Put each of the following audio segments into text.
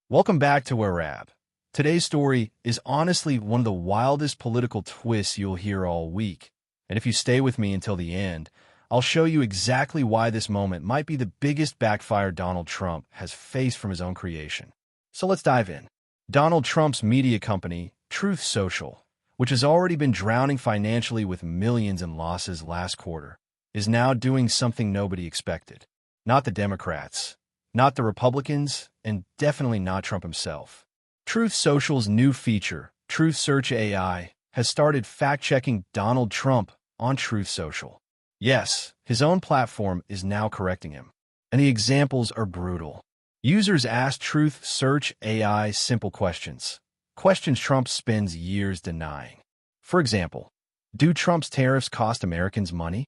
Welcome back to Where We're At. Today's story is honestly one of the wildest political twists you'll hear all week. And if you stay with me until the end, I'll show you exactly why this moment might be the biggest backfire Donald Trump has faced from his own creation. So let's dive in. Donald Trump's media company, Truth Social, which has already been drowning financially with millions in losses last quarter, is now doing something nobody expected. Not the Democrats, not the Republicans, and definitely not Trump himself. Truth Social's new feature, Truth Search AI, has started fact-checking Donald Trump on Truth Social. Yes, his own platform is now correcting him. And the examples are brutal. Users ask Truth Search AI simple questions. Questions Trump spends years denying. For example, do Trump's tariffs cost Americans money?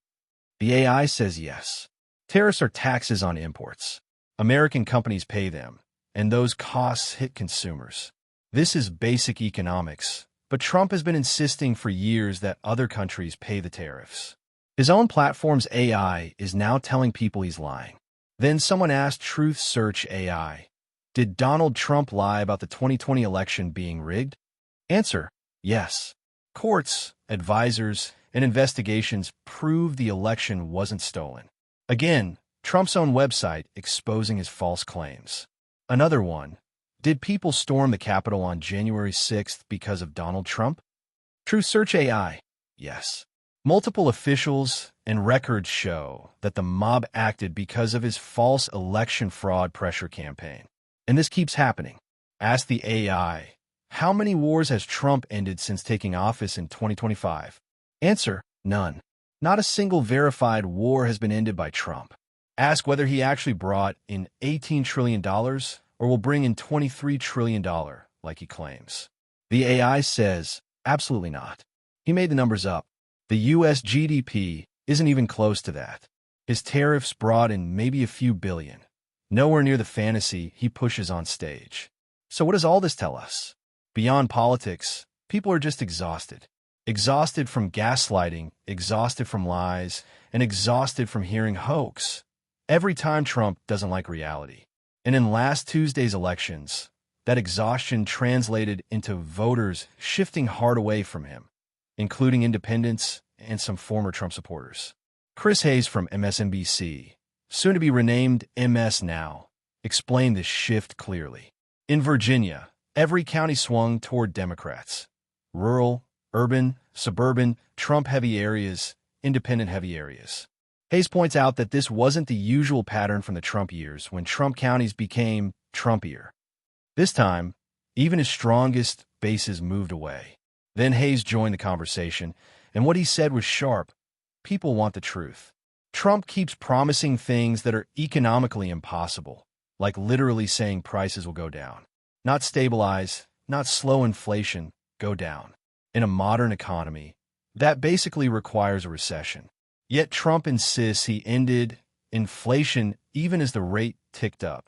The AI says yes. Tariffs are taxes on imports. American companies pay them, and those costs hit consumers. This is basic economics, but Trump has been insisting for years that other countries pay the tariffs. His own platform's AI is now telling people he's lying. Then someone asked Truth Search AI, did Donald Trump lie about the 2020 election being rigged? Answer, yes. Courts, advisors, and investigations prove the election wasn't stolen. Again, Trump's own website exposing his false claims. Another one, did people storm the Capitol on January 6th because of Donald Trump? Truth Search AI, yes. Multiple officials and records show that the mob acted because of his false election fraud pressure campaign. And this keeps happening. Ask the AI, how many wars has Trump ended since taking office in 2025? Answer, none. Not a single verified war has been ended by Trump. Ask whether he actually brought in $18 trillion or will bring in $23 trillion like he claims. The AI says, absolutely not. He made the numbers up. The U.S. GDP isn't even close to that. His tariffs brought in maybe a few billion. Nowhere near the fantasy he pushes on stage. So what does all this tell us? Beyond politics, people are just exhausted. Exhausted from gaslighting, exhausted from lies, and exhausted from hearing hoax. Every time Trump doesn't like reality. And in last Tuesday's elections, that exhaustion translated into voters shifting hard away from him, including independents and some former Trump supporters. Chris Hayes from MSNBC, soon to be renamed MS Now, explained this shift clearly. In Virginia, every county swung toward Democrats. Rural, urban, suburban, Trump-heavy areas, independent-heavy areas. Hayes points out that this wasn't the usual pattern from the Trump years when Trump counties became Trumpier. This time, even his strongest bases moved away. Then Hayes joined the conversation, and what he said was sharp. People want the truth. Trump keeps promising things that are economically impossible, like literally saying prices will go down. Not stabilize, not slow inflation, go down. In a modern economy, that basically requires a recession. Yet Trump insists he ended inflation even as the rate ticked up,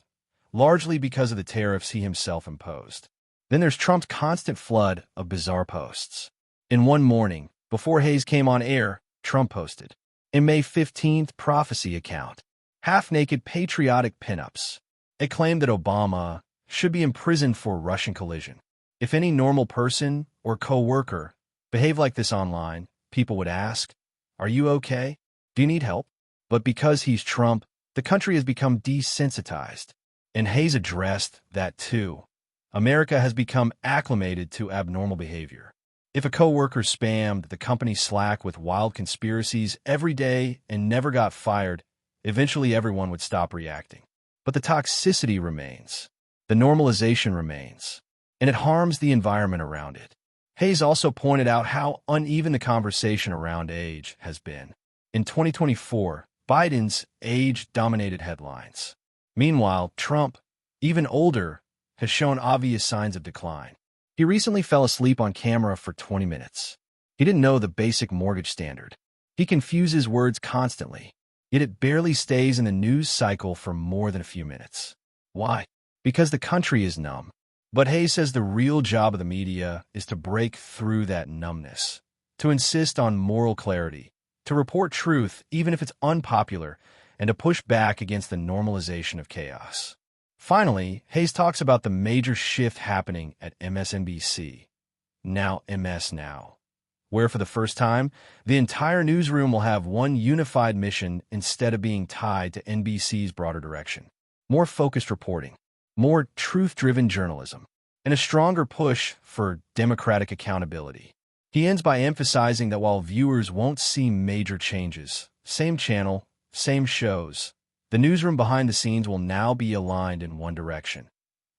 largely because of the tariffs he himself imposed. Then there's Trump's constant flood of bizarre posts. In one morning, before Hayes came on air, Trump posted a May 15th prophecy account, half-naked patriotic pinups. It claimed that Obama should be imprisoned for Russian collusion. If any normal person or co-worker behaved like this online, people would ask, are you okay? Do you need help? But because he's Trump, the country has become desensitized. And Hayes addressed that too. America has become acclimated to abnormal behavior. If a coworker spammed the company Slack with wild conspiracies every day and never got fired, eventually everyone would stop reacting. But the toxicity remains. The normalization remains. And it harms the environment around it. Hayes also pointed out how uneven the conversation around age has been. In 2024, Biden's age dominated headlines. Meanwhile, Trump, even older, has shown obvious signs of decline. He recently fell asleep on camera for 20 minutes. He didn't know the basic mortgage standard. He confuses words constantly, yet it barely stays in the news cycle for more than a few minutes. Why? Because the country is numb. But Hayes says the real job of the media is to break through that numbness, to insist on moral clarity, to report truth even if it's unpopular, and to push back against the normalization of chaos. Finally, Hayes talks about the major shift happening at MSNBC, now MS Now, where for the first time, the entire newsroom will have one unified mission instead of being tied to NBC's broader direction. More focused reporting, more truth-driven journalism, and a stronger push for democratic accountability. He ends by emphasizing that while viewers won't see major changes, same channel, same shows, the newsroom behind the scenes will now be aligned in one direction,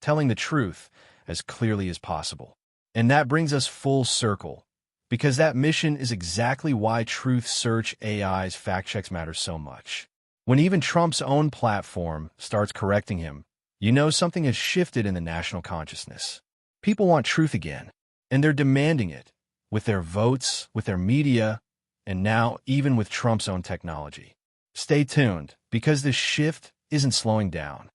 telling the truth as clearly as possible. And that brings us full circle, because that mission is exactly why Truth Search AI's fact checks matter so much. When even Trump's own platform starts correcting him, you know something has shifted in the national consciousness. People want truth again, and they're demanding it, with their votes, with their media, and now even with Trump's own technology. Stay tuned, because this shift isn't slowing down.